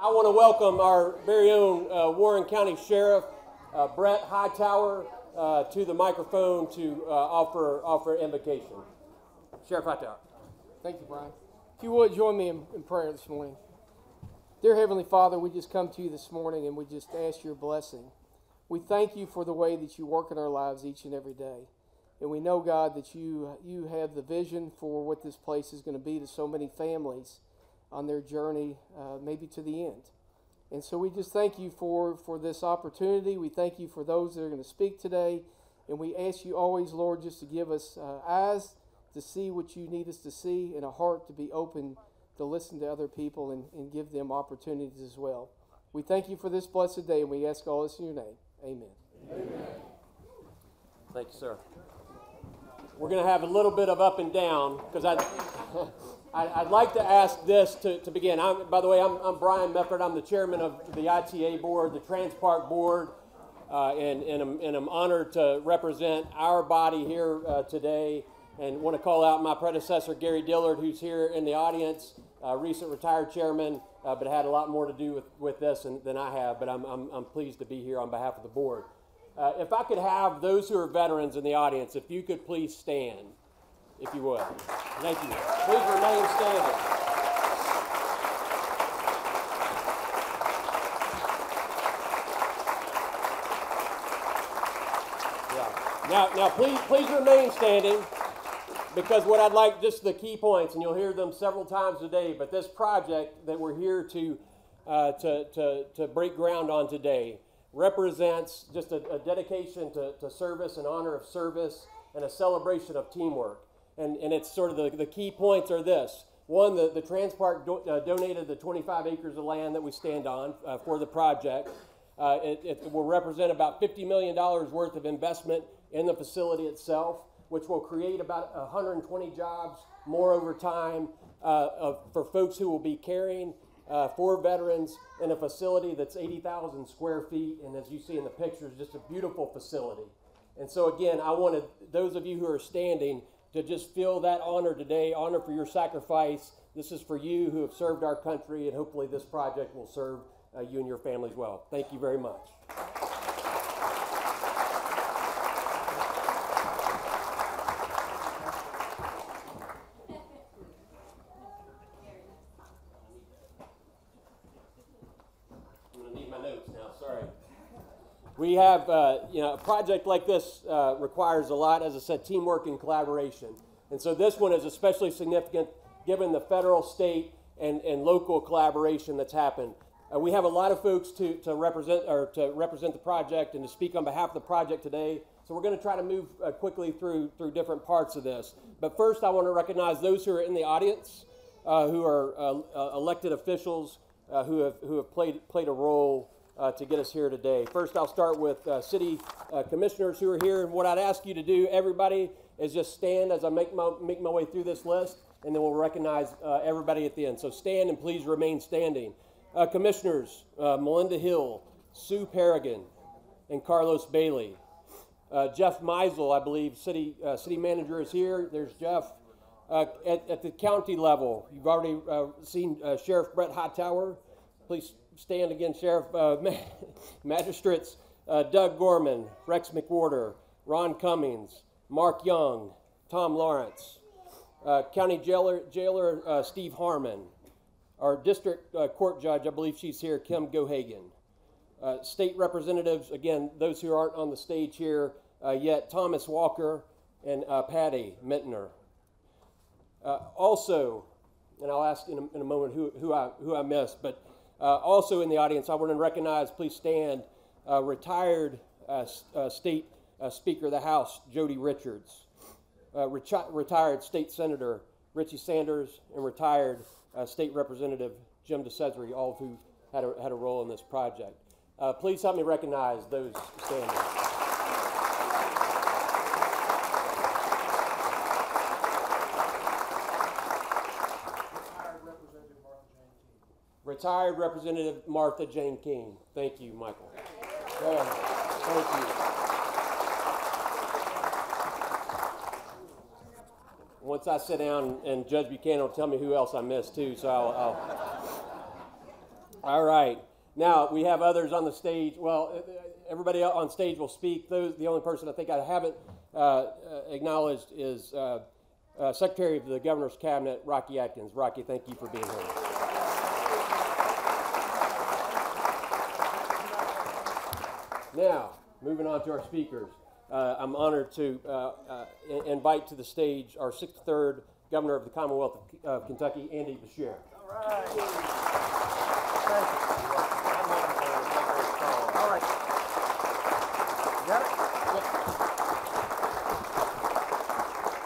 I want to welcome our very own Warren County Sheriff, Brett Hightower, to the microphone to offer invocation. Sheriff Hightower. Thank you, Brian. If you would, join me in prayer this morning. Dear Heavenly Father, we just come to you this morning and we just ask your blessing. We thank you for the way that you work in our lives each and every day. And we know, God, that you have the vision for what this place is going to be to so many families on their journey, maybe to the end. And so we just thank you for this opportunity. We thank you for those that are going to speak today. And we ask you always, Lord, just to give us eyes to see what you need us to see and a heart to be open to listen to other people and give them opportunities as well. We thank you for this blessed day, and we ask all this in your name. Amen. Amen. Thank you, sir. We're going to have a little bit of up and down because I'd like to ask this to begin. By the way, I'm Brian Mefford. I'm the chairman of the ITA board, the Transpark board, and I'm honored to represent our body here today. And want to call out my predecessor, Gary Dillard, who's here in the audience, recent retired chairman, but had a lot more to do with this than I have. But I'm pleased to be here on behalf of the board. If I could have those who are veterans in the audience, if you could please stand, if you would. Thank you. Please remain standing. Yeah. Now, please remain standing. Because what I'd like, just the key points, and you'll hear them several times today, but this project that we're here to break ground on today represents just a dedication to service, an honor of service, and a celebration of teamwork. And it's sort of the key points are this. One, the Transpark donated the 25 acres of land that we stand on for the project. It will represent about $50 million worth of investment in the facility itself, which will create about 120 jobs more over time for folks who will be caring for veterans in a facility that's 80,000 square feet, and as you see in the pictures, just a beautiful facility. And so again, I wanted those of you who are standing to just feel that honor today, honor for your sacrifice. This is for you who have served our country, and hopefully this project will serve you and your families well. Thank you very much. We have, a project like this requires a lot, as I said, teamwork and collaboration. And so this one is especially significant given the federal, state, and local collaboration that's happened. We have a lot of folks to represent the project and to speak on behalf of the project today. So we're going to try to move quickly through different parts of this. But first, I want to recognize those who are in the audience, who are elected officials, who have played a role to get us here today. First, I'll start with city commissioners who are here. And what I'd ask you to do, everybody, is just stand as I make my way through this list, and then we'll recognize everybody at the end. So stand and please remain standing. Commissioners, Melinda Hill, Sue Paragon, and Carlos Bailey. Jeff Meisel, I believe, city manager, is here. There's Jeff. At the county level, you've already seen Sheriff Brett Hightower. Please stand again, Sheriff. Magistrates Doug Gorman, Rex McWhorter, Ron Cummings, Mark Young, Tom Lawrence, County Jailer Steve Harmon, our District Court Judge, I believe she's here, Kim Gohagan. State Representatives, again, those who aren't on the stage here yet, Thomas Walker and Patty Mittner. Also, and I'll ask in a moment who I missed, but also in the audience, I want to recognize, please stand, retired State Speaker of the House, Jody Richards, retired State Senator Richie Sanders, and retired State Representative Jim DeCesare, all of who had a role in this project. Please help me recognize those standing. Retired Representative Martha Jane King. Thank you, Michael. Thank you. Once I sit down, and Judge Buchanan will tell me who else I missed too, so I'll All right. Now, we have others on the stage. Well, everybody on stage will speak. The only person I think I haven't acknowledged is Secretary of the Governor's Cabinet, Rocky Atkins. Rocky, thank you for being here. Now, moving on to our speakers. I'm honored to invite to the stage our 63rd Governor of the Commonwealth of Kentucky, Andy Beshear. All right. Thank you. All right. You got it?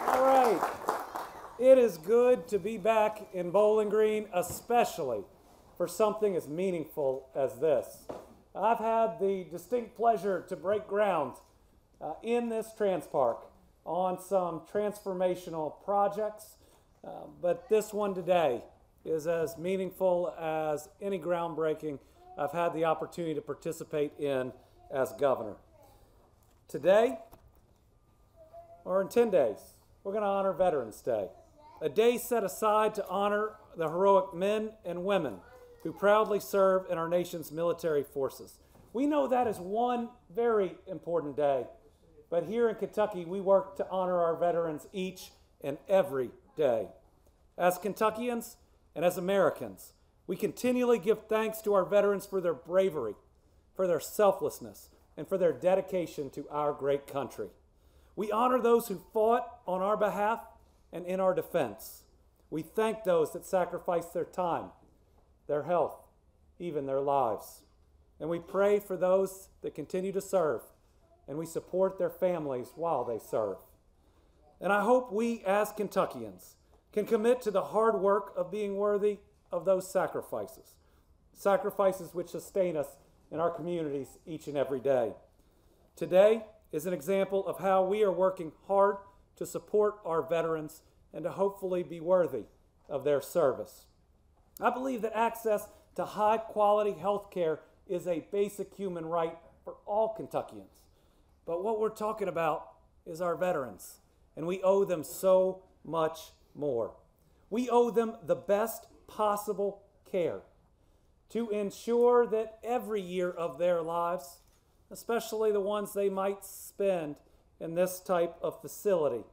All right. It is good to be back in Bowling Green, especially for something as meaningful as this. I've had the distinct pleasure to break ground in this TransPark on some transformational projects, but this one today is as meaningful as any groundbreaking I've had the opportunity to participate in as governor. Today, or in 10 days, we're going to honor Veterans Day, a day set aside to honor the heroic men and women who proudly serve in our nation's military forces. We know that is one very important day, but here in Kentucky, we work to honor our veterans each and every day. As Kentuckians and as Americans, we continually give thanks to our veterans for their bravery, for their selflessness, and for their dedication to our great country. We honor those who fought on our behalf and in our defense. We thank those that sacrificed their time, their health, even their lives. And we pray for those that continue to serve, and we support their families while they serve. And I hope we, as Kentuckians, can commit to the hard work of being worthy of those sacrifices, sacrifices which sustain us in our communities each and every day. Today is an example of how we are working hard to support our veterans and to hopefully be worthy of their service. I believe that access to high-quality health care is a basic human right for all Kentuckians. But what we're talking about is our veterans, and we owe them so much more. We owe them the best possible care to ensure that every year of their lives, especially the ones they might spend in this type of facility,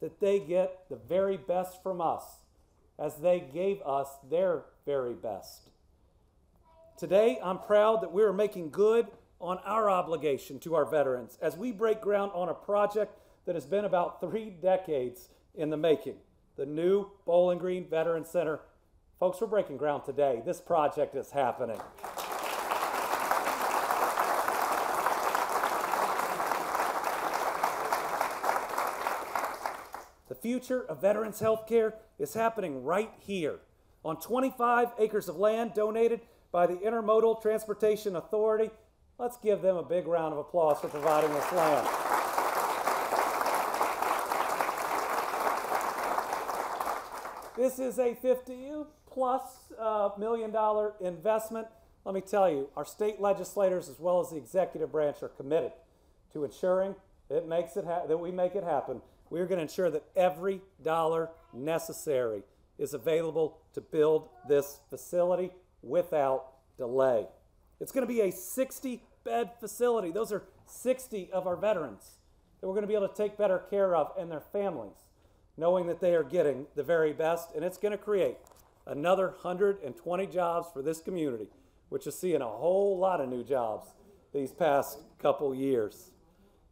that they get the very best from us as they gave us their very best. Today, I'm proud that we're making good on our obligation to our veterans as we break ground on a project that has been about 3 decades in the making, the new Bowling Green Veterans Center. Folks, we're breaking ground today. This project is happening. The future of veterans health care is happening right here on 25 acres of land donated by the Intermodal Transportation Authority. Let's give them a big round of applause for providing this land. This is a $50+ million investment. Let me tell you, our state legislators as well as the executive branch are committed to ensuring that we make it happen. We're going to ensure that every dollar necessary is available to build this facility without delay. It's going to be a 60-bed facility. Those are 60 of our veterans that we're going to be able to take better care of and their families, knowing that they are getting the very best. And it's going to create another 120 jobs for this community, which is seeing a whole lot of new jobs these past couple years.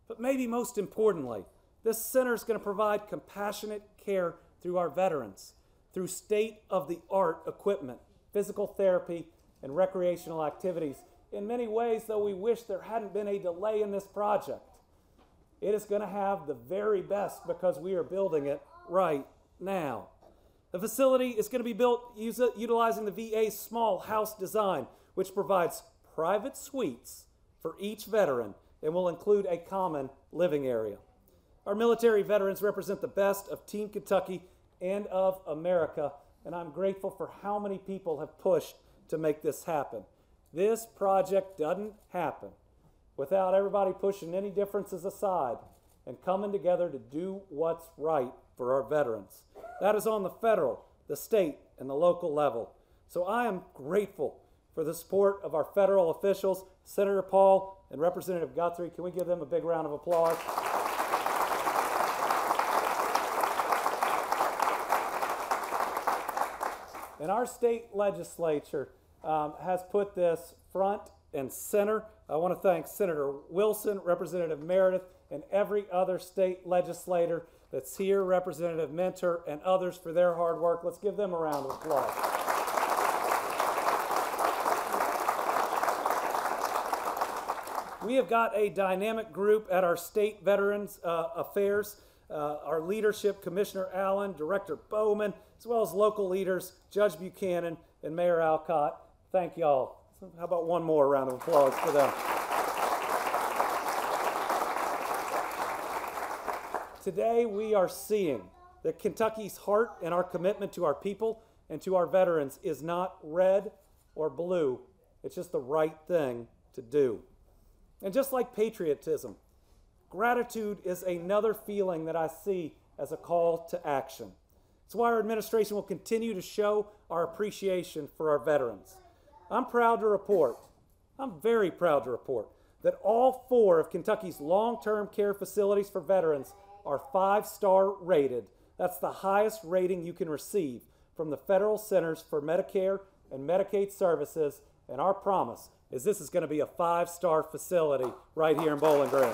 But maybe most importantly, this center is going to provide compassionate care through our veterans, through state-of-the-art equipment, physical therapy, and recreational activities. In many ways, though we wish there hadn't been a delay in this project, it is going to have the very best because we are building it right now. The facility is going to be built utilizing the VA's small house design, which provides private suites for each veteran and will include a common living area. Our military veterans represent the best of Team Kentucky and of America, and I'm grateful for how many people have pushed to make this happen. This project doesn't happen without everybody pushing any differences aside and coming together to do what's right for our veterans. That is on the federal, the state, and the local level. So I am grateful for the support of our federal officials, Senator Paul and Representative Guthrie. Can we give them a big round of applause? And our state legislature has put this front and center. I want to thank Senator Wilson, Representative Meredith, and every other state legislator that's here, Representative Mentor, and others for their hard work. Let's give them a round of applause. We have got a dynamic group at our State Veterans Affairs. Our leadership, Commissioner Allen, Director Bowman, as well as local leaders, Judge Buchanan and Mayor Alcott. Thank y'all. So how about one more round of applause for them? Today we are seeing that Kentucky's heart and our commitment to our people and to our veterans is not red or blue. It's just the right thing to do. And just like patriotism, gratitude is another feeling that I see as a call to action. It's why our administration will continue to show our appreciation for our veterans. I'm proud to report, I'm very proud to report, that all 4 of Kentucky's long-term care facilities for veterans are 5-star rated. That's the highest rating you can receive from the Federal Centers for Medicare and Medicaid Services, and our promise is this is going to be a 5-star facility right here in Bowling Green.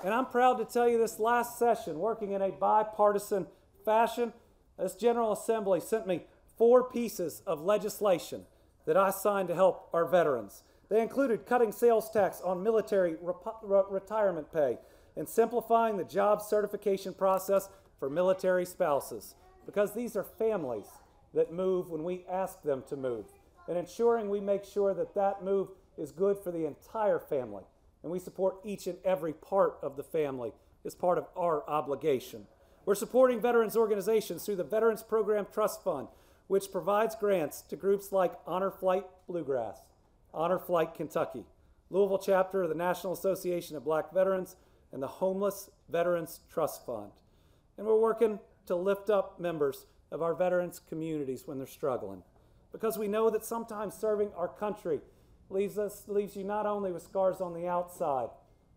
And I'm proud to tell you this last session, working in a bipartisan fashion, this General Assembly sent me 4 pieces of legislation that I signed to help our veterans. They included cutting sales tax on military retirement pay and simplifying the job certification process for military spouses, because these are families that move when we ask them to move, and ensuring we make sure that that move is good for the entire family, and we support each and every part of the family as part of our obligation. We're supporting veterans organizations through the Veterans Program Trust Fund, which provides grants to groups like Honor Flight Bluegrass, Honor Flight Kentucky, Louisville chapter of the National Association of Black Veterans, and the Homeless Veterans Trust Fund. And we're working to lift up members of our veterans communities when they're struggling, because we know that sometimes serving our country leaves you not only with scars on the outside,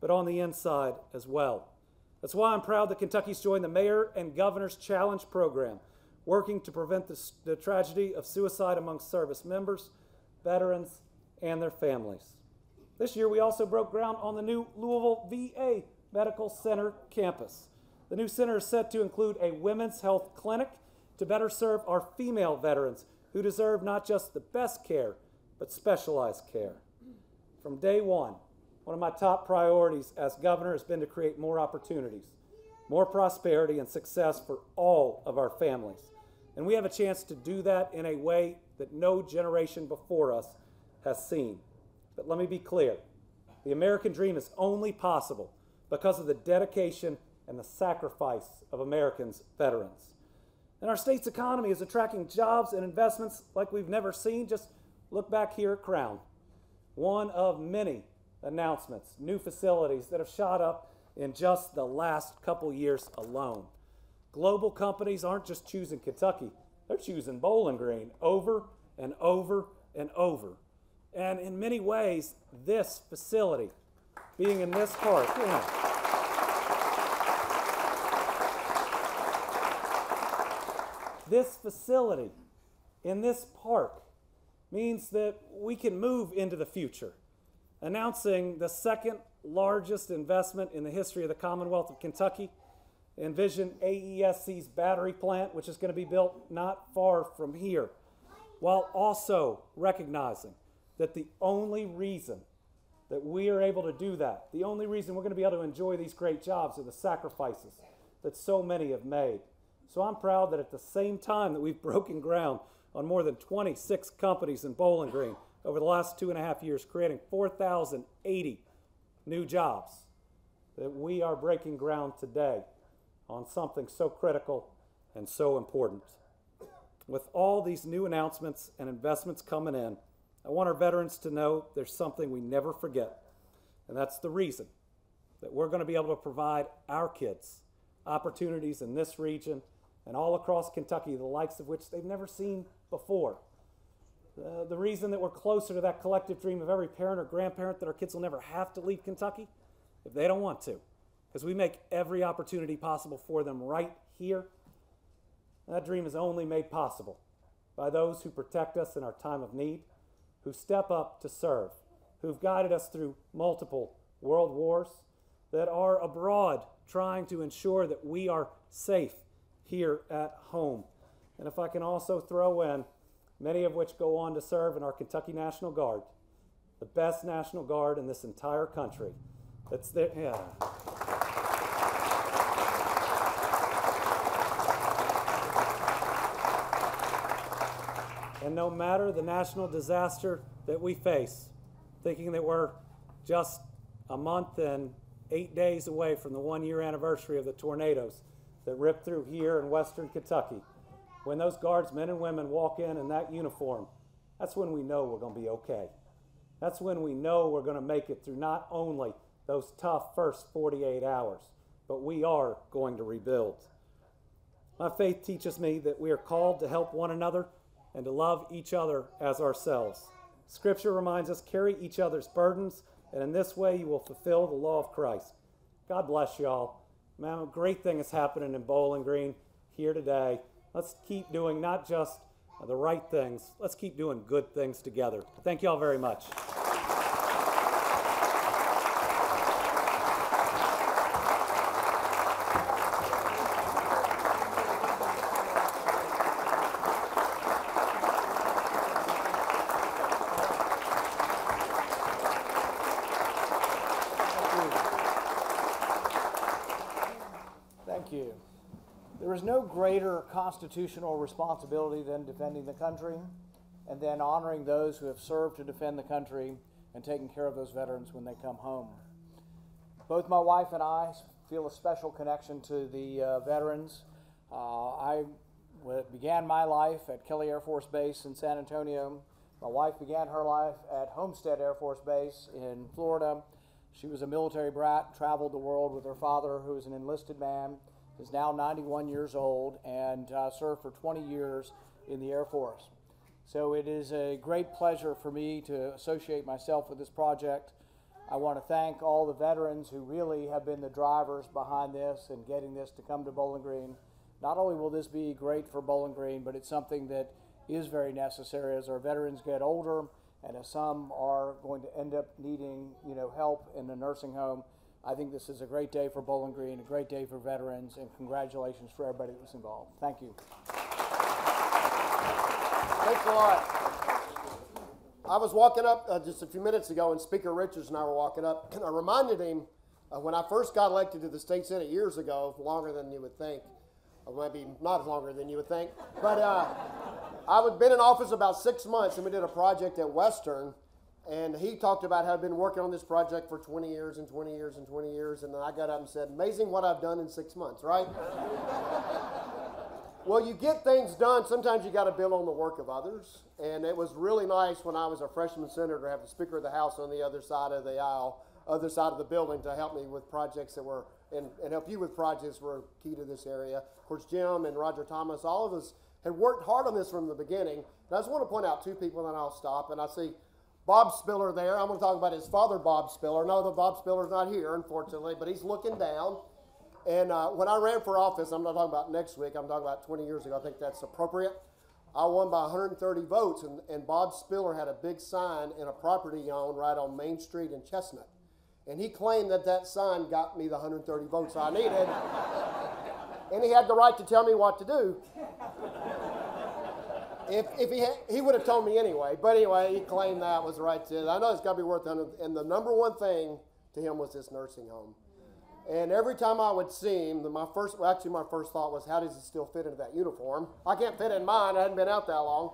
but on the inside as well. That's why I'm proud that Kentucky's joined the Mayor and Governor's Challenge program, working to prevent the tragedy of suicide among service members, veterans, and their families. This year, we also broke ground on the new Louisville VA Medical Center campus. The new center is set to include a women's health clinic to better serve our female veterans who deserve not just the best care, but specialized care. From day one of my top priorities as governor has been to create more opportunities, more prosperity and success for all of our families. And we have a chance to do that in a way that no generation before us has seen. But let me be clear, the American dream is only possible because of the dedication and the sacrifice of Americans' veterans. And our state's economy is attracting jobs and investments like we've never seen. Just look back here at Crown. One of many announcements, new facilities that have shot up in just the last couple years alone. Global companies aren't just choosing Kentucky, they're choosing Bowling Green over and over and over. And in many ways, this facility, being in this park, this facility in this park means that we can move into the future, announcing the second largest investment in the history of the Commonwealth of Kentucky. Envision AESC's battery plant, which is going to be built not far from here, while also recognizing that the only reason that we are able to do that, the only reason we're going to be able to enjoy these great jobs are the sacrifices that so many have made. So I'm proud that at the same time that we've broken ground on more than 26 companies in Bowling Green over the last 2.5 years, creating 4,080 new jobs, that we are breaking ground today on something so critical and so important. With all these new announcements and investments coming in, I want our veterans to know there's something we never forget, and that's the reason that we're going to be able to provide our kids opportunities in this region and all across Kentucky, the likes of which they've never seen before. The reason that we're closer to that collective dream of every parent or grandparent that our kids will never have to leave Kentucky, if they don't want to, because we make every opportunity possible for them right here. That dream is only made possible by those who protect us in our time of need, who step up to serve, who've guided us through multiple world wars, that are abroad trying to ensure that we are safe here at home. And if I can also throw in, many of which go on to serve in our Kentucky National Guard, the best National Guard in this entire country. That's there, yeah. And no matter the national disaster that we face, thinking that we're just a month and 8 days away from the 1-year anniversary of the tornadoes that ripped through here in western Kentucky, when those Guards, men and women, walk in that uniform, that's when we know we're going to be okay. That's when we know we're going to make it through not only those tough first 48 hours, but we are going to rebuild. My faith teaches me that we are called to help one another and to love each other as ourselves. Scripture reminds us, carry each other's burdens, and in this way you will fulfill the law of Christ. God bless y'all. Man, a great thing is happening in Bowling Green here today. Let's keep doing not just the right things, let's keep doing good things together. Thank y'all very much. Thank you. There is no greater constitutional responsibility than defending the country and then honoring those who have served to defend the country and taking care of those veterans when they come home. Both my wife and I feel a special connection to the veterans. I began my life at Kelly Air Force Base in San Antonio. My wife began her life at Homestead Air Force Base in Florida. She was a military brat, traveled the world with her father, who was an enlisted man, is now 91 years old, and served for 20 years in the Air Force. So it is a great pleasure for me to associate myself with this project. I want to thank all the veterans who really have been the drivers behind this and getting this to come to Bowling Green. Not only will this be great for Bowling Green, but it's something that is very necessary as our veterans get older and as some are going to end up needing, help in the nursing home. I think this is a great day for Bowling Green, a great day for veterans, and congratulations for everybody that was involved. Thank you. Thanks a lot. I was walking up just a few minutes ago, and Speaker Richards and I were walking up, and I reminded him when I first got elected to the state senate years ago, longer than you would think, or maybe not longer than you would think, but I had been in office about 6 months, and we did a project at Western. And he talked about how I've been working on this project for 20 years and 20 years and 20 years. And then I got up and said, amazing what I've done in 6 months, right? Well, you get things done. Sometimes you got to build on the work of others. And it was really nice when I was a freshman senator to have the Speaker of the House on the other side of the aisle, other side of the building, to help me with projects that were, and help you with projects were key to this area. Of course, Jim and Roger Thomas, all of us had worked hard on this from the beginning. And I just want to point out two people, and I'll stop. And I see Bob Spiller there. I'm going to talk about his father, Bob Spiller. No, the Bob Spiller's not here, unfortunately, but he's looking down. And when I ran for office, I'm not talking about next week, I'm talking about 20 years ago. I think that's appropriate. I won by 130 votes, and Bob Spiller had a big sign in a property he owned right on Main Street in Chestnut. And he claimed that that sign got me the 130 votes I needed. And he had the right to tell me what to do. If he would have told me anyway. But anyway, he claimed that was right to. I know it's got to be worth 100. And the number one thing to him was this nursing home. And every time I would see him, my first thought was, how does he still fit into that uniform? I can't fit in mine. I hadn't been out that long.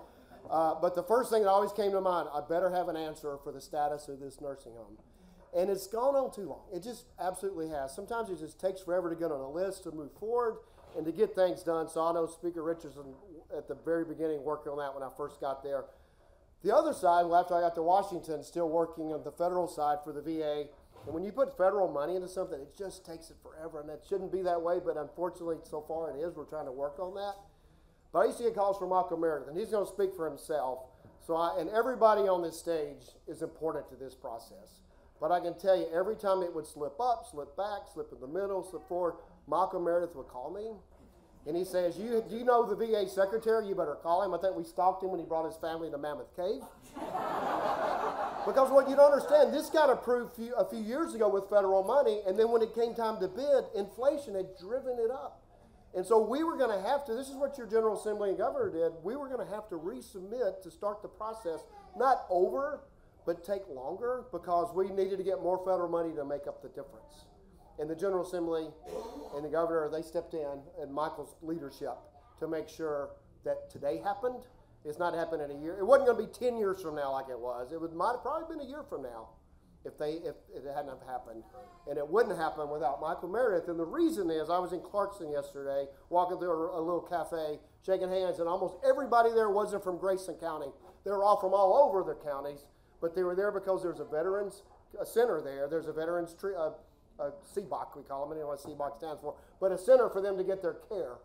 But the first thing that always came to mind, I better have an answer for the status of this nursing home. And it's gone on too long. It just absolutely has. Sometimes it just takes forever to get on a list, to move forward, and to get things done. So I know Speaker Richardson at the very beginning working on that when I first got there. The other side, well, after I got to Washington, still working on the federal side for the VA And when you put federal money into something, it just takes it forever, and it shouldn't be that way, but unfortunately, so far it is. We're trying to work on that. But I used to get calls from Michael Meredith, and he's going to speak for himself. And everybody on this stage is important to this process. But I can tell you, every time it would slip up, slip back, slip in the middle, slip forward, Michael Meredith would call me. And he says, do you know the VA secretary? You better call him. I think we stalked him when he brought his family to Mammoth Cave. Because what you don't understand, this got approved a few years ago with federal money, and then when it came time to bid, inflation had driven it up. And so we were going to have to, this is what your General Assembly and Governor did, we were going to have to resubmit to start the process, not over, but take longer, because we needed to get more federal money to make up the difference. And the General Assembly and the Governor, they stepped in Michael's leadership to make sure that today happened. It's not happening in a year. It wasn't going to be 10 years from now like it was. Might have probably been a year from now if it hadn't have happened. And it wouldn't happen without Michael Meredith. And the reason is, I was in Clarkson yesterday, walking through a little cafe, shaking hands, and almost everybody there wasn't from Grayson County. They were all from all over their counties, but they were there because there's a veterans center there. There's a veterans CBOC, we call them. I don't know what CBOC stands for, but a center for them to get their care.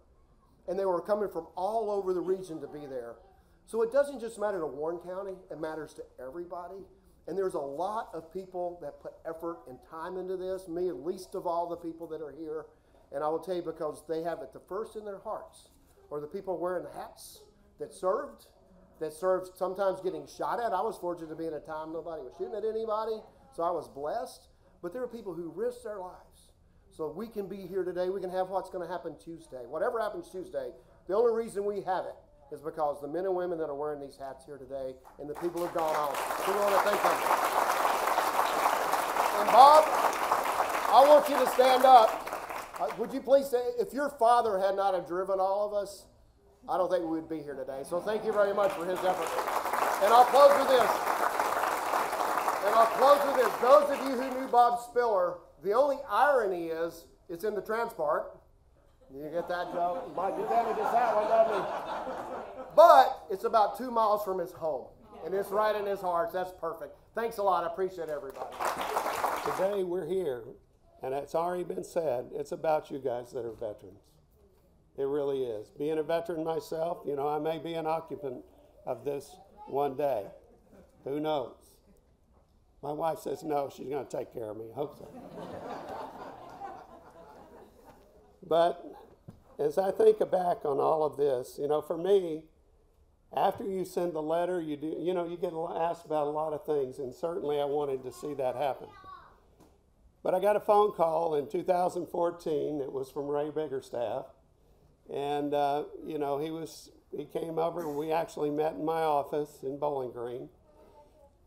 And they were coming from all over the region to be there. So it doesn't just matter to Warren County, it matters to everybody. And there's a lot of people that put effort and time into this, me least of all the people that are here. And I will tell you, because they have it the first in their hearts, or the people wearing hats that served sometimes getting shot at. I was fortunate to be in a time nobody was shooting at anybody, so I was blessed. But there are people who risked their lives so we can be here today. We can have what's going to happen Tuesday. Whatever happens Tuesday, the only reason we have it is because the men and women that are wearing these hats here today and the people who have gone on. So we want to thank them. And Bob, I want you to stand up. Would you please say, if your father had not have driven all of us, I don't think we would be here today. So thank you very much for his effort. And I'll close with this. Those of you who knew Bob Spiller, the only irony is it's in the Transpart. You get that, Joe? Mike, you damaged that one, doesn't he? But it's about 2 miles from his home. And it's right in his heart. That's perfect. Thanks a lot. I appreciate everybody. Today we're here, and it's already been said, it's about you guys that are veterans. It really is. Being a veteran myself, I may be an occupant of this one day. Who knows? My wife says no, she's going to take care of me. I hope so. But as I think back on all of this, for me, after you send the letter, you get asked about a lot of things, and certainly I wanted to see that happen. But I got a phone call in 2014. It was from Ray Biggerstaff, and he came over, and we actually met in my office in Bowling Green,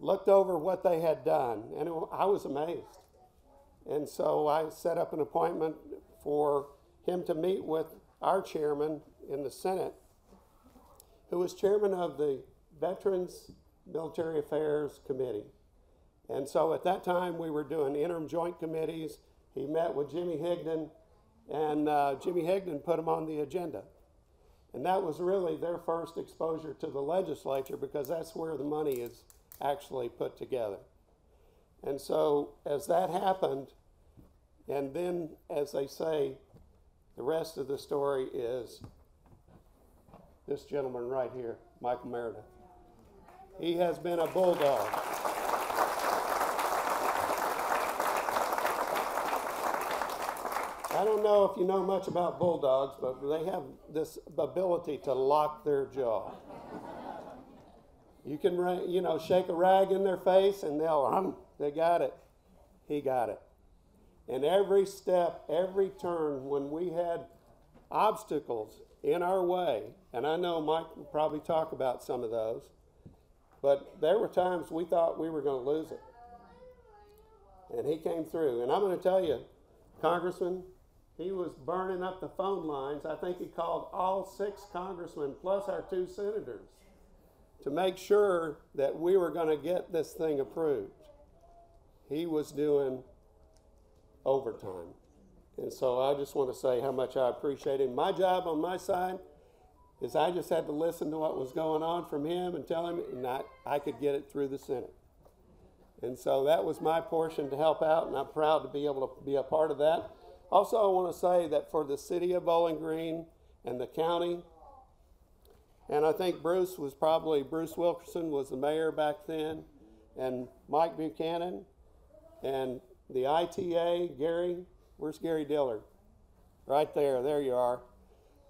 looked over what they had done, and I was amazed. And so I set up an appointment for him to meet with our chairman in the Senate, who was chairman of the Veterans Military Affairs Committee. And so at that time we were doing interim joint committees. He met with Jimmy Higdon, and Jimmy Higdon put him on the agenda. And that was really their first exposure to the legislature, because that's where the money is actually put together. And so as that happened, and then, as they say, the rest of the story is this gentleman right here, Michael Meredith. He has been a bulldog. I don't know if you know much about bulldogs, but they have this ability to lock their jaw. You can, shake a rag in their face and they got it. He got it. And every step, every turn, when we had obstacles in our way, and I know Mike will probably talk about some of those, but there were times we thought we were going to lose it. And he came through. And I'm going to tell you, Congressman, he was burning up the phone lines. I think he called all 6 congressmen plus our 2 senators to make sure that we were going to get this thing approved. He was doing overtime. And so I just want to say how much I appreciate him. My job on my side is I just had to listen to what was going on from him and tell him, and I could get it through the Senate. And so that was my portion to help out, and I'm proud to be able to be a part of that. Also, I want to say that for the city of Bowling Green and the county, and I think Bruce Wilkerson was the mayor back then, and Mike Buchanan, and the ITA, Gary, where's Gary Dillard? Right there you are.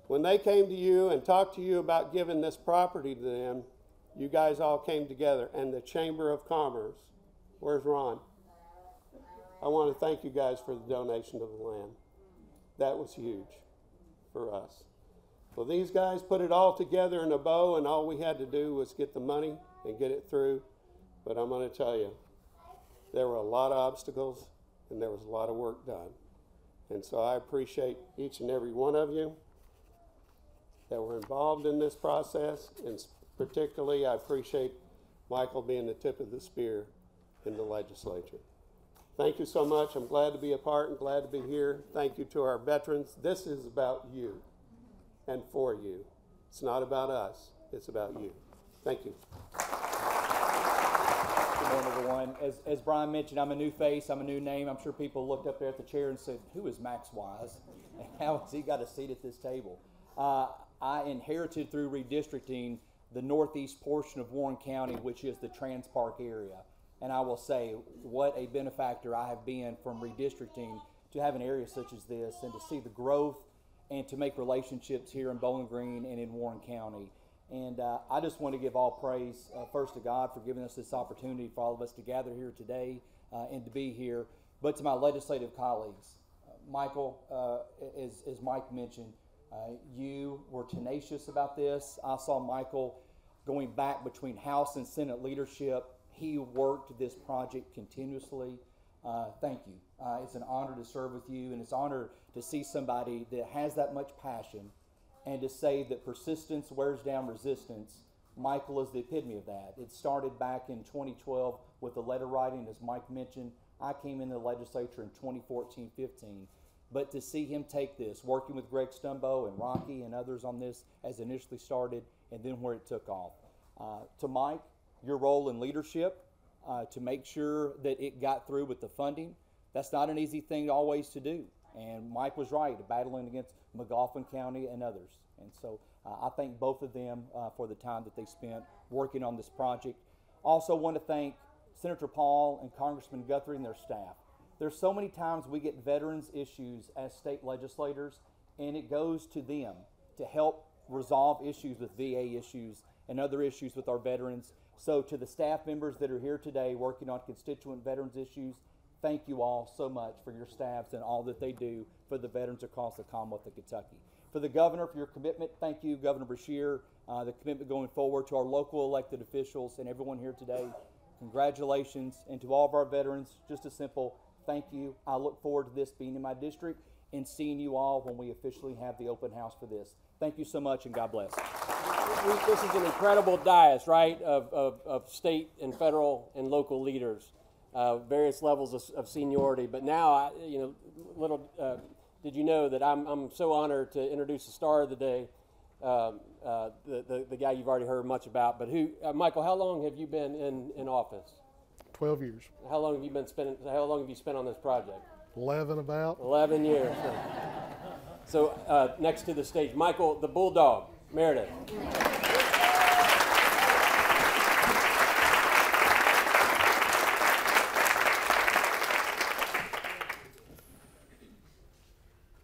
When they came to you and talked to you about giving this property to them, you guys all came together, and the Chamber of Commerce. Where's Ron? I want to thank you guys for the donation of the land. That was huge for us. Well, these guys put it all together in a bow, and all we had to do was get the money and get it through. But I'm going to tell you, there were a lot of obstacles, and there was a lot of work done. And so I appreciate each and every one of you that were involved in this process, and particularly I appreciate Michael being the tip of the spear in the legislature. Thank you so much. I'm glad to be a part and glad to be here. Thank you to our veterans. This is about you and for you. It's not about us. It's about you. Thank you. Good morning, everyone. As Brian mentioned, I'm a new face. I'm a new name. I'm sure people looked up there at the chair and said, who is Max Wise? And how has he got a seat at this table? I inherited through redistricting the northeast portion of Warren County, which is the Trans Park area. And I will say, what a benefactor I have been from redistricting to have an area such as this and to see the growth and to make relationships here in Bowling Green and in Warren County. And I just want to give all praise first to God for giving us this opportunity for all of us to gather here today and to be here, but to my legislative colleagues. Michael, as Mike mentioned, you were tenacious about this. I saw Michael going back between House and Senate leadership. He worked this project continuously. Thank you. It's an honor to serve with you, and it's an honor to see somebody that has that much passion and to say that persistence wears down resistance. Michael is the epitome of that. It started back in 2012 with the letter writing, as Mike mentioned. I came into the legislature in 2014-15. But to see him take this, working with Greg Stumbo and Rocky and others on this as initially started, and then where it took off. To Mike, your role in leadership, to make sure that it got through with the funding, that's not an easy thing always to do. And Mike was right, battling against McGoffin County and others. And so I thank both of them for the time that they spent working on this project. Also want to thank Senator Paul and Congressman Guthrie and their staff. There's so many times we get veterans issues as state legislators, and it goes to them to help resolve issues with VA issues and other issues with our veterans. So to the staff members that are here today working on constituent veterans issues, thank you all so much for your staffs and all that they do for the veterans across the Commonwealth of Kentucky. For the governor, for your commitment, thank you, Governor Beshear, the commitment going forward to our local elected officials and everyone here today. Congratulations. And to all of our veterans, just a simple thank you. I look forward to this being in my district and seeing you all when we officially have the open house for this. Thank you so much, and God bless. This is an incredible dais, right, of state and federal and local leaders, various levels of seniority. But now, did you know that I'm so honored to introduce the star of the day, the guy you've already heard much about. But Michael, how long have you been in office? 12 years. How long have you spent on this project? 11 about. 11 years. So next to the stage, Michael the Bulldog Meredith.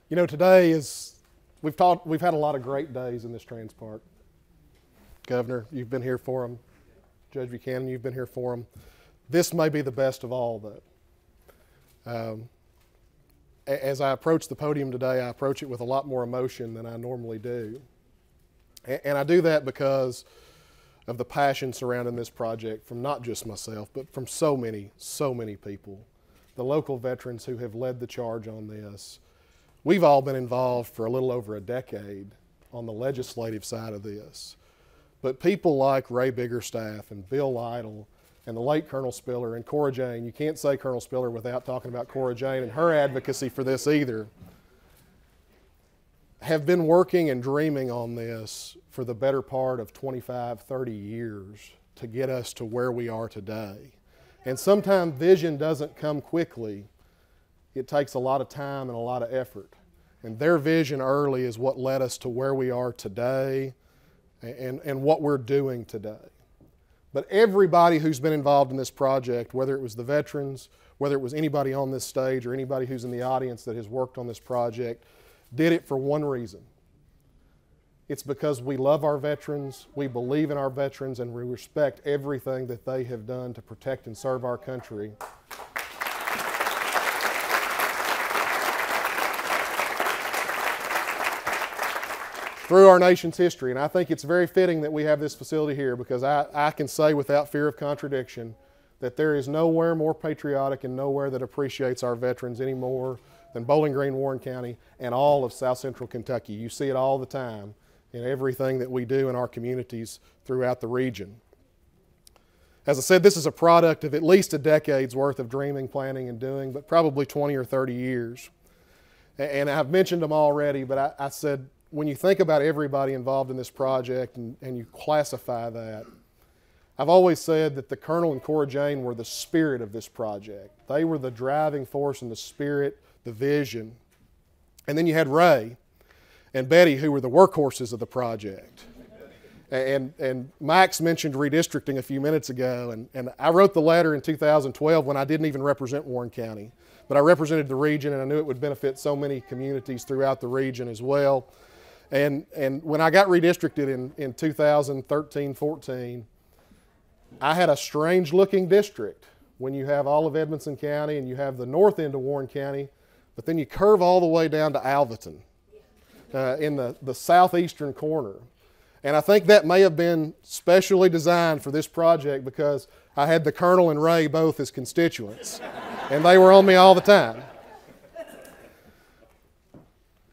You know, today is, we've had a lot of great days in this Trans Park. Governor, you've been here for them. Judge Buchanan, you've been here for them. This may be the best of all, though. As I approach the podium today, I approach it with a lot more emotion than I normally do. And I do that because of the passion surrounding this project from not just myself, but from so many people. The local veterans who have led the charge on this. We've all been involved for a little over a decade on the legislative side of this. But people like Ray Biggerstaff and Bill Lytle and the late Colonel Spiller and Cora Jane, you can't say Colonel Spiller without talking about Cora Jane and her advocacy for this either, have been working and dreaming on this for the better part of 25, 30 years to get us to where we are today. And sometimes vision doesn't come quickly. It takes a lot of time and a lot of effort. And their vision early is what led us to where we are today and what we're doing today. But everybody who's been involved in this project, whether it was the veterans, whether it was anybody on this stage or anybody who's in the audience that has worked on this project, did it for one reason. It's because we love our veterans, we believe in our veterans, and we respect everything that they have done to protect and serve our country. Through our nation's history. And I think it's very fitting that we have this facility here, because I can say without fear of contradiction that there is nowhere more patriotic and nowhere that appreciates our veterans any more than Bowling Green, Warren County, and all of South Central Kentucky. You see it all the time in everything that we do in our communities throughout the region. As I said, this is a product of at least a decade's worth of dreaming, planning, and doing, but probably 20 or 30 years. And I've mentioned them already, but I said, when you think about everybody involved in this project and you classify that, I've always said that the Colonel and Cora Jane were the spirit of this project. They were the driving force and the spirit, the vision. And then you had Ray and Betty, who were the workhorses of the project. And Max mentioned redistricting a few minutes ago, and I wrote the letter in 2012 when I didn't even represent Warren County, but I represented the region, and I knew it would benefit so many communities throughout the region as well. And when I got redistricted in 2013-14, I had a strange looking district when you have all of Edmonson County and you have the north end of Warren County, but then you curve all the way down to Alvaton in the southeastern corner. And I think that may have been specially designed for this project because I had the Colonel and Ray both as constituents, and they were on me all the time.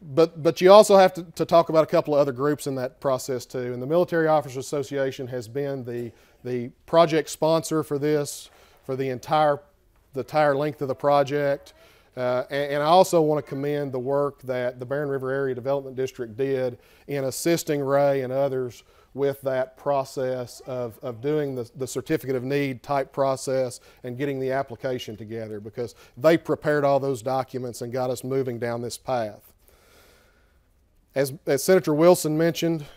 But you also have to talk about a couple of other groups in that process too. And the Military Officers Association has been the project sponsor for this for the entire length of the project. And I also want to commend the work that the Barren River Area Development District did in assisting Ray and others with that process of doing the certificate of need type process and getting the application together, because they prepared all those documents and got us moving down this path. As Senator Wilson mentioned,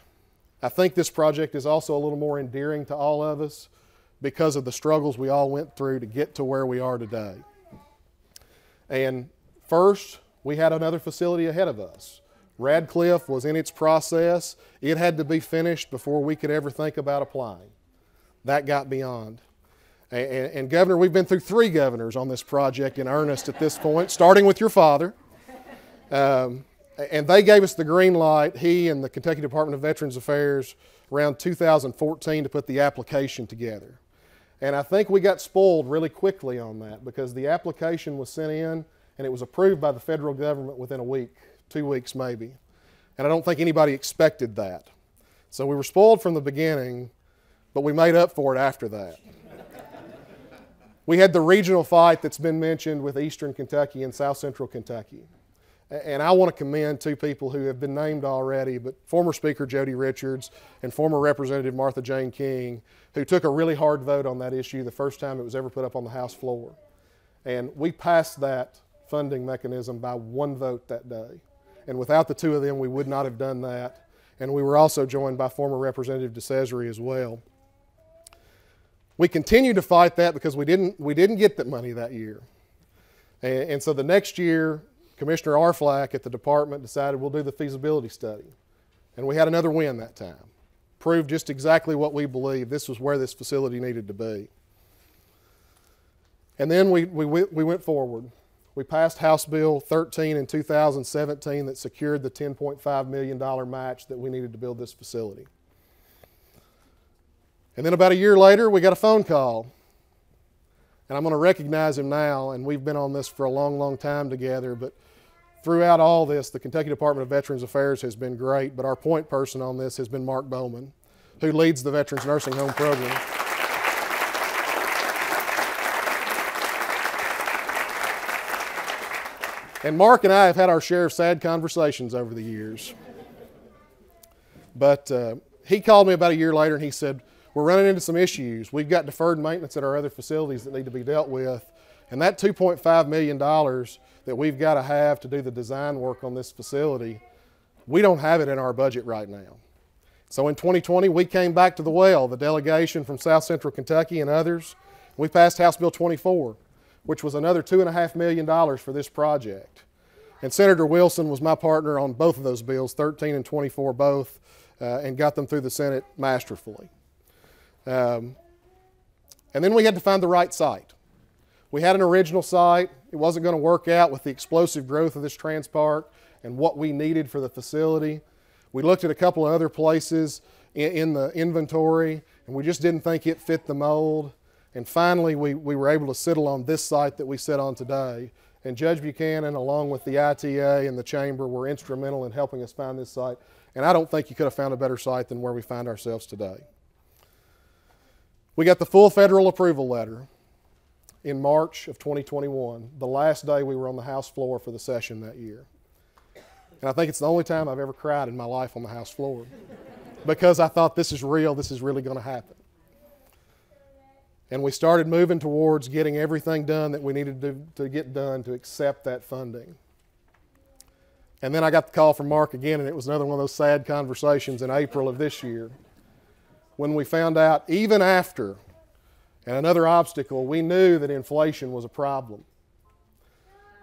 I think this project is also a little more endearing to all of us because of the struggles we all went through to get to where we are today. And first, we had another facility ahead of us. Radcliffe was in its process. It had to be finished before we could ever think about applying. That got beyond. And Governor, we've been through 3 governors on this project in earnest at this point, starting with your father. And they gave us the green light, he and the Kentucky Department of Veterans Affairs, around 2014 to put the application together. And I think we got spoiled really quickly on that, because the application was sent in and it was approved by the federal government within a week, 2 weeks maybe. And I don't think anybody expected that. So we were spoiled from the beginning, but we made up for it after that. We had the regional fight that's been mentioned with Eastern Kentucky and South Central Kentucky. And I want to commend 2 people who have been named already, but former Speaker Jody Richards and former Representative Martha Jane King, who took a really hard vote on that issue the first time it was ever put up on the House floor. And we passed that funding mechanism by 1 vote that day. And without the 2 of them, we would not have done that. And we were also joined by former Representative DeCesare as well. We continued to fight that because we didn't get that money that year. And so the next year, Commissioner Arflack at the department decided we'll do the feasibility study. And we had another win that time. Proved just exactly what we believed. This was where this facility needed to be. And then we went forward. We passed House Bill 13 in 2017 that secured the $10.5 million match that we needed to build this facility. And then about a year later, we got a phone call. And I'm going to recognize him now, and we've been on this for a long, long time together, but throughout all this, the Kentucky Department of Veterans Affairs has been great, but our point person on this has been Mark Bowman, who leads the Veterans Nursing Home Program. And Mark and I have had our share of sad conversations over the years. But he called me about a year later and he said, we're running into some issues. We've got deferred maintenance at our other facilities that need to be dealt with. And that $2.5 million that we've got to have to do the design work on this facility, we don't have it in our budget right now. So in 2020, we came back to the well, the delegation from South Central Kentucky and others. We passed House Bill 24, which was another $2.5 million for this project. And Senator Wilson was my partner on both of those bills, 13 and 24 both, and got them through the Senate masterfully. And then we had to find the right site. We had an original site. It wasn't going to work out with the explosive growth of this Transpark and what we needed for the facility. We looked at a couple of other places in the inventory, and we just didn't think it fit the mold. And finally, we were able to settle on this site that we sit on today. And Judge Buchanan, along with the ITA and the Chamber, were instrumental in helping us find this site. And I don't think you could have found a better site than where we find ourselves today. We got the full federal approval letter in March of 2021, the last day we were on the House floor for the session that year. And I think it's the only time I've ever cried in my life on the House floor because I thought this is real, this is really going to happen. And we started moving towards getting everything done that we needed to get done to accept that funding. And then I got the call from Mark again, and it was another one of those sad conversations in April of this year when we found out, even after and another obstacle, we knew that inflation was a problem.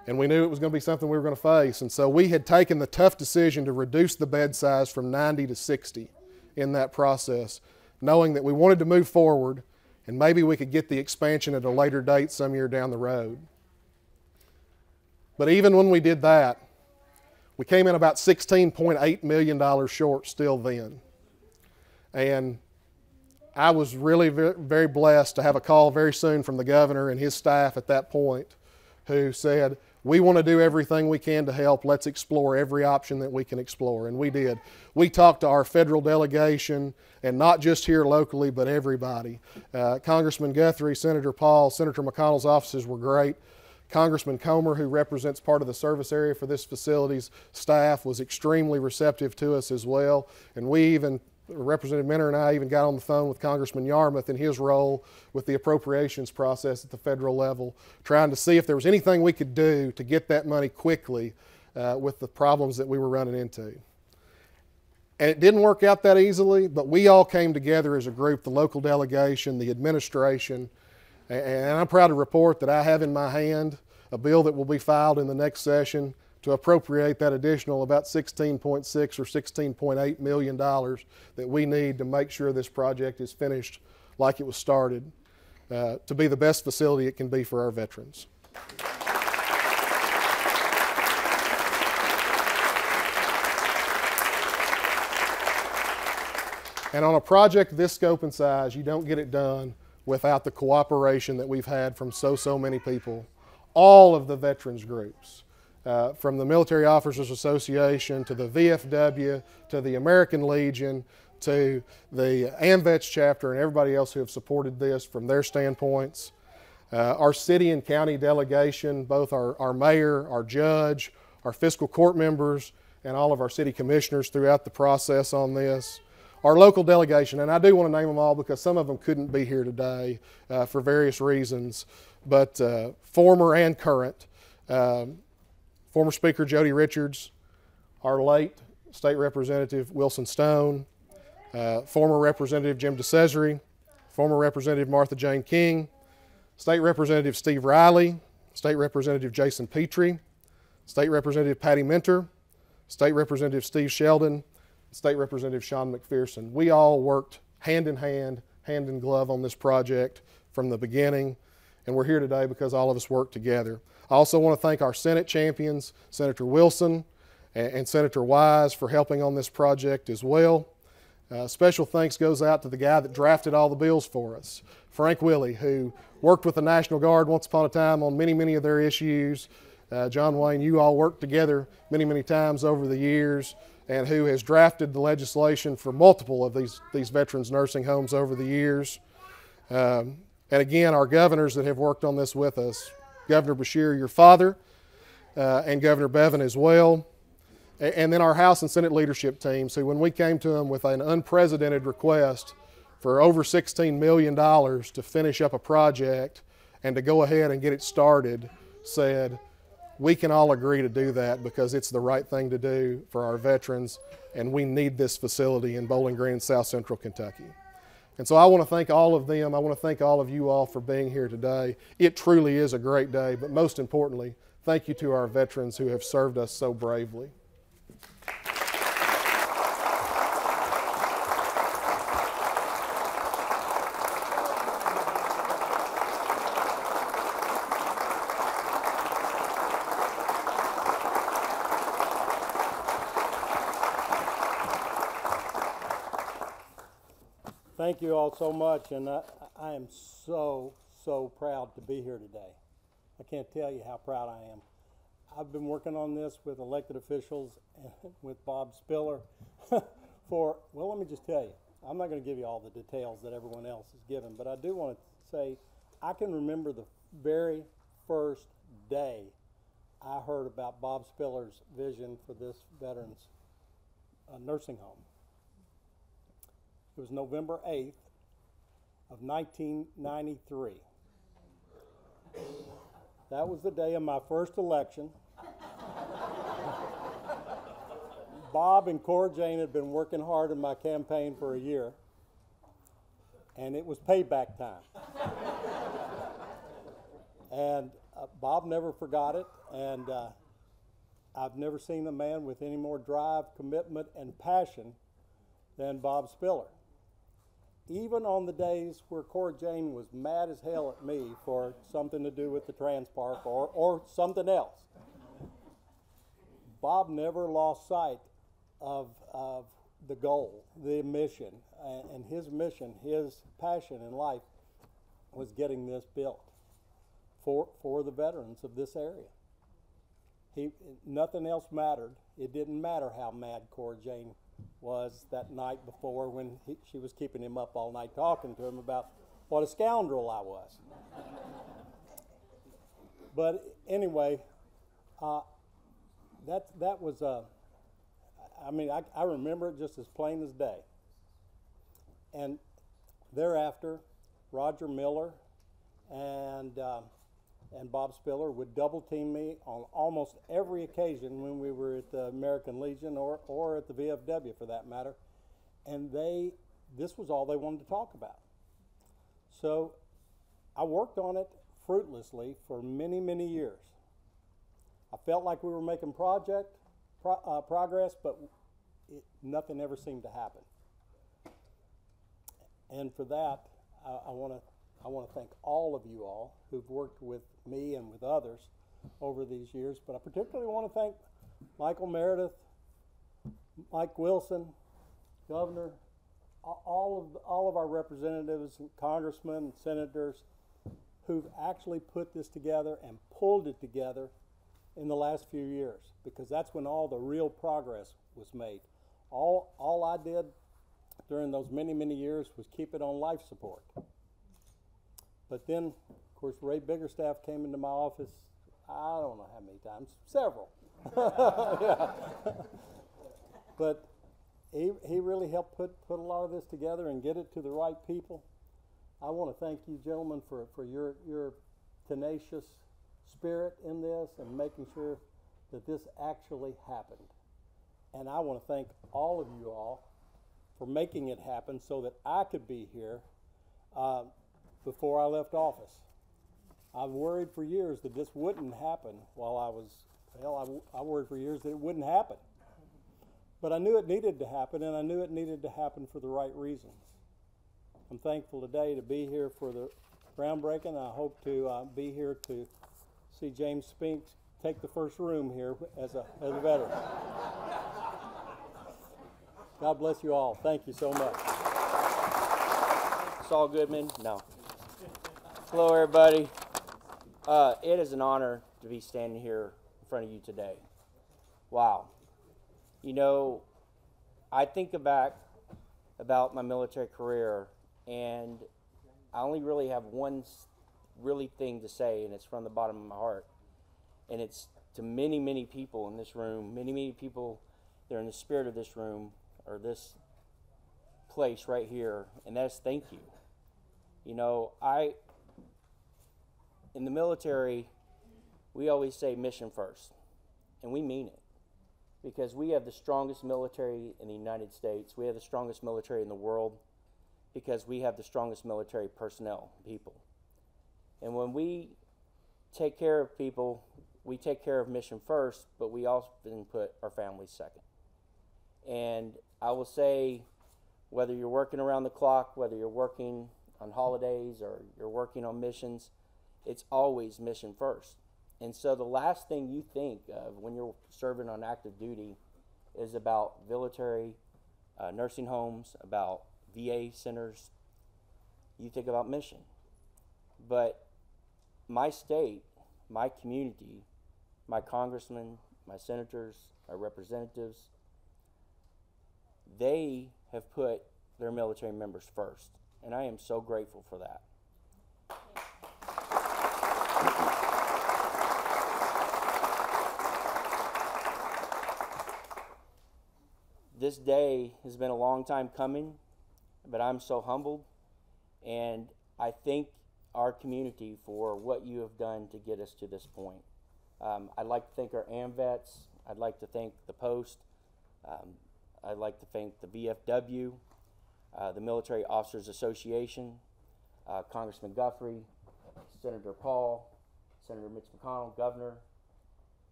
And we knew it was going to be something we were going to face. And so we had taken the tough decision to reduce the bed size from 90 to 60 in that process, knowing that we wanted to move forward and maybe we could get the expansion at a later date some year down the road. But even when we did that, we came in about $16.8 million short still then. And I was really very blessed to have a call very soon from the governor and his staff at that point who said, we want to do everything we can to help. Let's explore every option that we can explore. And we did. We talked to our federal delegation, and not just here locally, but everybody. Congressman Guthrie, Senator Paul, Senator McConnell's offices were great. Congressman Comer, who represents part of the service area for this facility's staff, was extremely receptive to us as well. And we even, Representative Minner and I even got on the phone with Congressman Yarmouth in his role with the appropriations process at the federal level, trying to see if there was anything we could do to get that money quickly with the problems that we were running into. And it didn't work out that easily, but we all came together as a group, the local delegation, the administration, and I'm proud to report that I have in my hand a bill that will be filed in the next session to appropriate that additional about $16.6 or $16.8 million that we need to make sure this project is finished like it was started to be the best facility it can be for our veterans. And on a project of this scope and size, you don't get it done without the cooperation that we've had from so many people. All of the veterans groups, from the Military Officers Association to the VFW to the American Legion to the AMVETS chapter and everybody else who have supported this from their standpoints. Our city and county delegation, both our mayor, our judge, our fiscal court members, and all of our city commissioners throughout the process on this. Our local delegation, and I do want to name them all because some of them couldn't be here today for various reasons, but former and current. Former Speaker Jody Richards, our late State Representative Wilson Stone, former Representative Jim DeCesare, former Representative Martha Jane King, State Representative Steve Riley, State Representative Jason Petrie, State Representative Patty Minter, State Representative Steve Sheldon, State Representative Sean McPherson. We all worked hand in hand, hand in glove on this project from the beginning, and we're here today because all of us worked together. I also want to thank our Senate champions, Senator Wilson and Senator Wise, for helping on this project as well. Special thanks goes out to the guy that drafted all the bills for us, Frank Willey, who worked with the National Guard once upon a time on many of their issues. John Wayne, you all worked together many times over the years, and who has drafted the legislation for multiple of these veterans nursing homes over the years. And again, our governors that have worked on this with us, Governor Beshear, your father, and Governor Bevin as well. And then our House and Senate leadership teams, who when we came to them with an unprecedented request for over $16 million to finish up a project and to go ahead and get it started, said, we can all agree to do that because it's the right thing to do for our veterans, and we need this facility in Bowling Green, South Central Kentucky. And so I want to thank all of them. I want to thank all of you all for being here today. It truly is a great day, but most importantly, thank you to our veterans who have served us so bravely. Thank you all so much, and I am so proud to be here today. I can't tell you how proud I am. I've been working on this with elected officials and with Bob Spiller for, well, let me just tell you, I'm not going to give you all the details that everyone else has given, but I do want to say I can remember the very first day I heard about Bob Spiller's vision for this veterans nursing home. It was November 8th of 1993. That was the day of my first election. Bob and Cora Jane had been working hard in my campaign for a year, and it was payback time. And Bob never forgot it, and I've never seen a man with any more drive, commitment, and passion than Bob Spiller. Even on the days where Cora Jane was mad as hell at me for something to do with the Transpark or something else, Bob never lost sight of the goal, the mission, and his mission, his passion in life was getting this built for the veterans of this area. Nothing else mattered. It didn't matter how mad Cora Jane was that night before when she was keeping him up all night talking to him about what a scoundrel I was. But anyway, that was I remember it just as plain as day. And thereafter, Roger Miller and Bob Spiller would double team me on almost every occasion when we were at the American Legion or at the VFW for that matter. And this was all they wanted to talk about. So I worked on it fruitlessly for many, many years. I felt like we were making progress, but nothing ever seemed to happen. And for that, I want to thank all of you all who've worked with me and with others over these years, but I particularly want to thank Michael Meredith, Mike Wilson, Governor, all of our representatives, and congressmen, and senators who've actually put this together and pulled it together in the last few years, because that's when all the real progress was made. All I did during those many, many years was keep it on life support. But then, of course, Ray Biggerstaff came into my office, I don't know how many times, several. Yeah. But he really helped put a lot of this together and get it to the right people. I want to thank you, gentlemen, for your tenacious spirit in this and making sure that this actually happened. And I want to thank all of you all for making it happen so that I could be here before I left office. I've worried for years that this wouldn't happen while I was, I worried for years that it wouldn't happen. But I knew it needed to happen, and I knew it needed to happen for the right reasons. I'm thankful today to be here for the groundbreaking. I hope to be here to see James Spinks take the first room here as a veteran. God bless you all. Thank you so much. Saul Goodman? No. Hello, everybody. It is an honor to be standing here in front of you today. Wow. You know, I think back about my military career, and I only really have one really thing to say, and it's from the bottom of my heart. And it's to many, many people in this room, many, many people that are in the spirit of this room or this place right here, and that's thank you. You know, in the military, we always say mission first, and we mean it, because we have the strongest military in the United States. We have the strongest military in the world, because we have the strongest military personnel, people. And when we take care of people, we take care of mission first, but we often put our families second. And I will say, whether you're working around the clock, whether you're working on holidays or you're working on missions, it's always mission first. And so the last thing you think of when you're serving on active duty is about military nursing homes, about VA centers. You think about mission. But my state, my community, my congressmen, my senators, my representatives, they have put their military members first. And I am so grateful for that. This day has been a long time coming, but I'm so humbled, and I thank our community for what you have done to get us to this point. I'd like to thank our AMVETs. I'd like to thank the Post. I'd like to thank the VFW, the Military Officers Association, Congressman Guthrie, Senator Paul, Senator Mitch McConnell, Governor.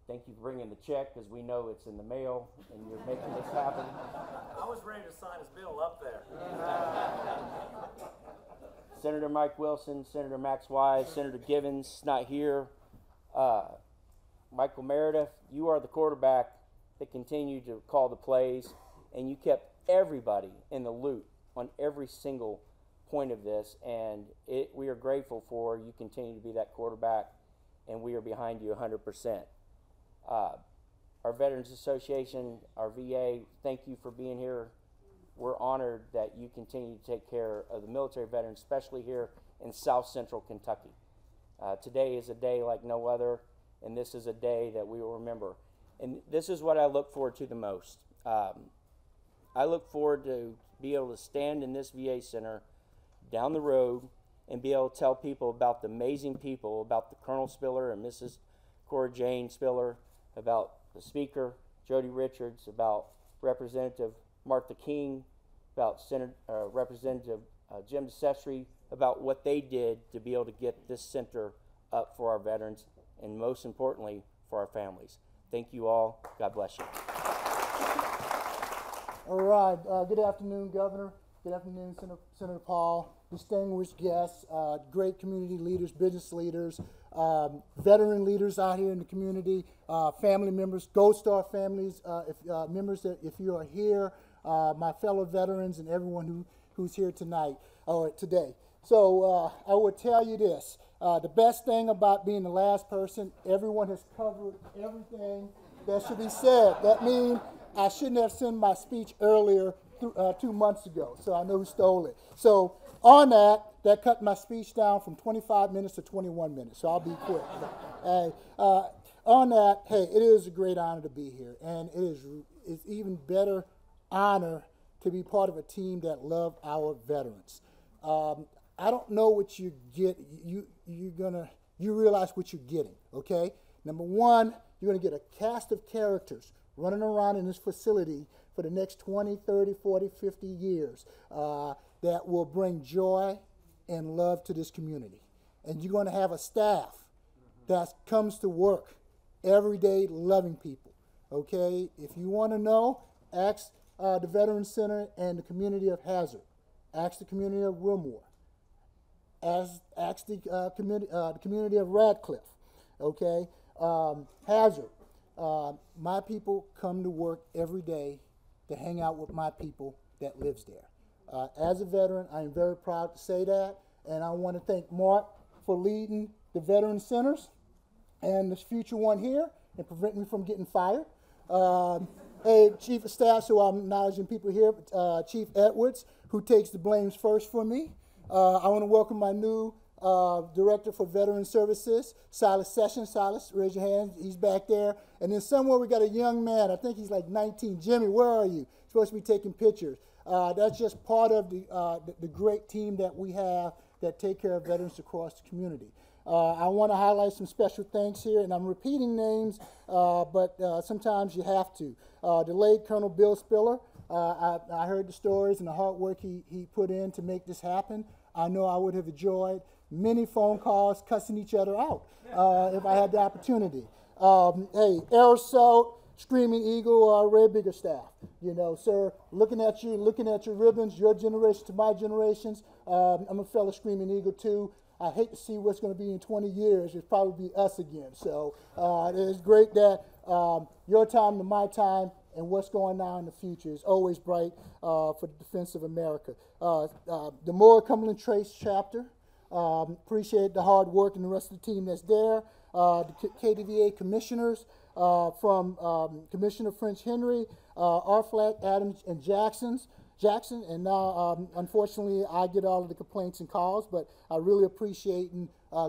Thank you for bringing the check, because we know it's in the mail and you're making this happen. I was ready to sign his bill up there. Senator Mike Wilson, Senator Max Wise, Senator Givens, not here. Michael Meredith, you are the quarterback that continued to call the plays, and you kept everybody in the loop on every single point of this, and we are grateful for you continue to be that quarterback, and we are behind you 100%. Our Veterans Association, our VA, thank you for being here. We're honored that you continue to take care of the military veterans, especially here in South Central Kentucky. Today is a day like no other, and this is a day that we will remember. And this is what I look forward to the most. I look forward to be able to stand in this VA center down the road and be able to tell people about the amazing people, about the Colonel Spiller and Mrs. Cora Jane Spiller, about the Speaker, Jody Richards, about Representative Martha King, about Representative Jim DeSestre, about what they did to be able to get this center up for our veterans, and most importantly, for our families. Thank you all. God bless you. All right. Good afternoon, Governor. Good afternoon, Senator Paul, distinguished guests, great community leaders, business leaders, veteran leaders out here in the community, family members, Gold Star families, if you are here, my fellow veterans, and everyone who's here tonight or today. So I would tell you this. The best thing about being the last person, everyone has covered everything that should be said. That means I shouldn't have sent my speech earlier 2 months ago, so I know who stole it. So on that cut my speech down from 25 minutes to 21 minutes, so I'll be quick. On that, hey, it is a great honor to be here, and it's even better honor to be part of a team that love our veterans. I don't know what you get. You realize what you're getting, okay? Number one, you're gonna get a cast of characters running around in this facility for the next 20, 30, 40, 50 years that will bring joy and love to this community. And you're gonna have a staff that comes to work every day loving people, okay? If you wanna know, ask the Veterans Center and the community of Hazard. Ask the community of Wilmore. Ask the community of Radcliffe, okay? Hazard. My people come to work every day to hang out with my people that lives there. As a veteran, I am very proud to say that, and I want to thank Mark for leading the Veteran Centers and this future one here and prevent me from getting fired. Hey, Chief of Staff, so I'm acknowledging people here, Chief Edwards, who takes the blames first for me. I want to welcome my new Director for Veteran Services, Silas Sessions. Silas, raise your hand. He's back there. And then somewhere we got a young man. I think he's like 19. Jimmy, where are you? Supposed to be taking pictures. That's just part of the great team that we have that take care of veterans across the community. I want to highlight some special thanks here, and I'm repeating names, but sometimes you have to. The late Colonel Bill Spiller, I heard the stories and the hard work he put in to make this happen. I know I would have enjoyed many phone calls cussing each other out if I had the opportunity. Hey, Aerosol, Screaming Eagle, Ray Biggerstaff, you know, sir, looking at your ribbons, your generation to my generations. I'm a fellow Screaming Eagle too. I hate to see what's going to be in 20 years. It'll probably be us again. So it's great that your time to my time and what's going on in the future is always bright for the defense of America. The Moore Cumberland Trace chapter, appreciate the hard work and the rest of the team that's there. The KDVA commissioners from Commissioner French Henry, Arflack, Adams, and Jackson, and now unfortunately I get all of the complaints and calls, but I really appreciate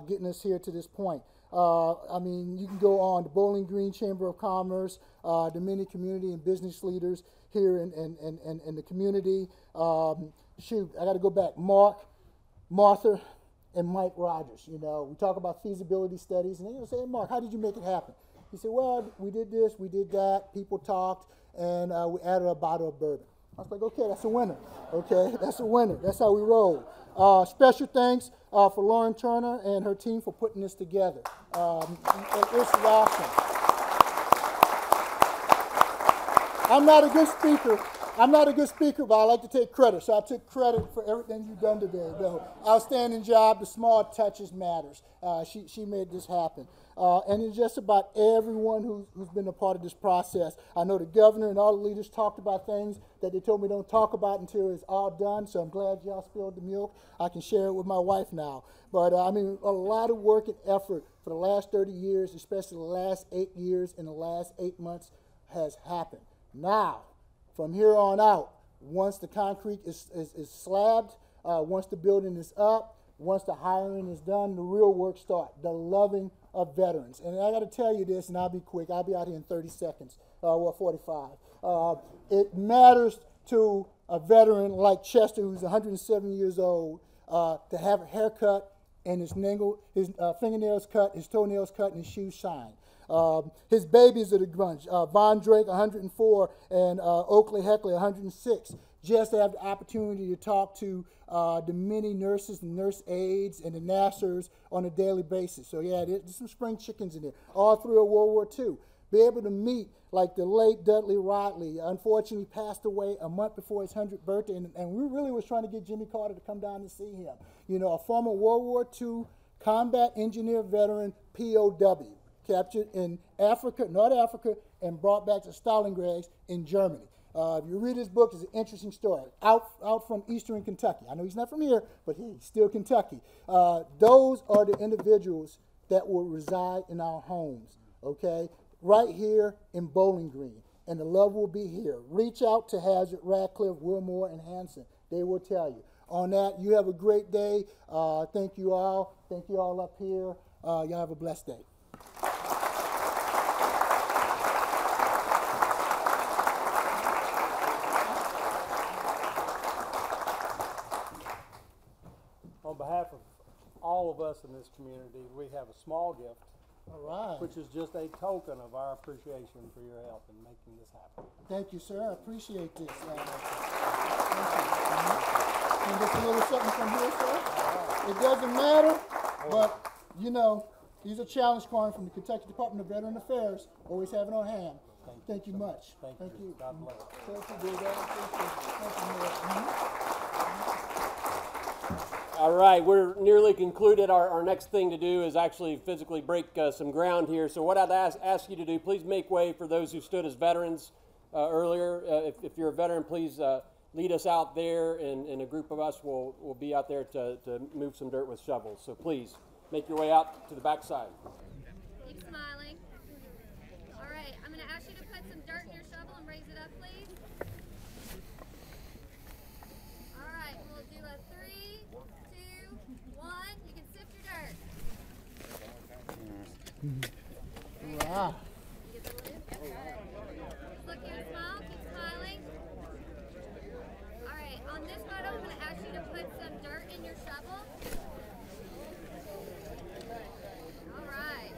getting us here to this point. I mean, you can go on the Bowling Green Chamber of Commerce, the many community and business leaders here in the community. Shoot, I got to go back. Mark, Martha, and Mike Rogers. You know, we talk about feasibility studies, and they say, hey, Mark, how did you make it happen? He said, well, we did this, we did that, people talked, and we added a bottle of bourbon. I was like, okay, that's a winner. Okay, that's a winner. That's how we roll. Special thanks for Lauren Turner and her team for putting this together. It's awesome. I'm not a good speaker, but I like to take credit. So I took credit for everything you've done today. Outstanding job. The small touches matters. She made this happen. And it's just about everyone who's been a part of this process. I know the governor and all the leaders talked about things that they told me don't talk about until it's all done, so I'm glad y'all spilled the milk. I can share it with my wife now. But I mean, a lot of work and effort for the last 30 years, especially the last 8 years and the last 8 months has happened. Now, from here on out, once the concrete is slabbed, once the building is up, once the hiring is done, the real work starts, the loving of veterans. And I got to tell you this, and I'll be quick. I'll be out here in 30 seconds, well, 45. It matters to a veteran like Chester, who's 107 years old, to have a haircut and his fingernails cut, his toenails cut, and his shoes shine. His babies are the grunge. Von Drake, 104, and Oakley Heckley, 106. Just to have the opportunity to talk to the many nurses and nurse aides and the NASSers on a daily basis. So yeah, there's some spring chickens in there. All through World War II. Be able to meet like the late Dudley Rodley, unfortunately passed away a month before his 100th birthday, and we really was trying to get Jimmy Carter to come down and see him. You know, a former World War II combat engineer veteran, POW, captured in Africa, North Africa, and brought back to Stalingrad in Germany. If you read his book, it's an interesting story. Out from eastern Kentucky. I know he's not from here, but he's still Kentucky. Those are the individuals that will reside in our homes, okay? Right here in Bowling Green. And the love will be here. Reach out to Hazard, Radcliffe, Wilmore, and Hanson. They will tell you. On that, you have a great day. Thank you all. Thank you all up here. Y'all have a blessed day. On behalf of all of us in this community, we have a small gift. All right. Which is just a token of our appreciation for your help in making this happen. Thank you, sir. I appreciate this. Thank you. And just a little something from here, sir. It doesn't matter, but you know, these are challenge coins from the Kentucky Department of Veteran Affairs. Always have it on hand. Thank you much. Thank you. God bless. All right, we're nearly concluded. Our next thing to do is actually physically break some ground here. So what I'd ask you to do, please make way for those who stood as veterans earlier. If you're a veteran, please lead us out there, and a group of us will be out there to move some dirt with shovels. So please, make your way out to the back side. Keep smiling. All right, I'm going to ask you to put some dirt in your shovel and raise it up, please. All right, we'll do a 3, 2, 1. You can sift your dirt. Wow. Get the lid. Just look and smile. Keep smiling. your shovel. All right.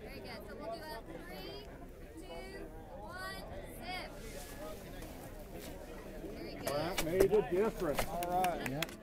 Very good. So we'll do a 3, 2, 1, zip. Very good. That made a difference. All right.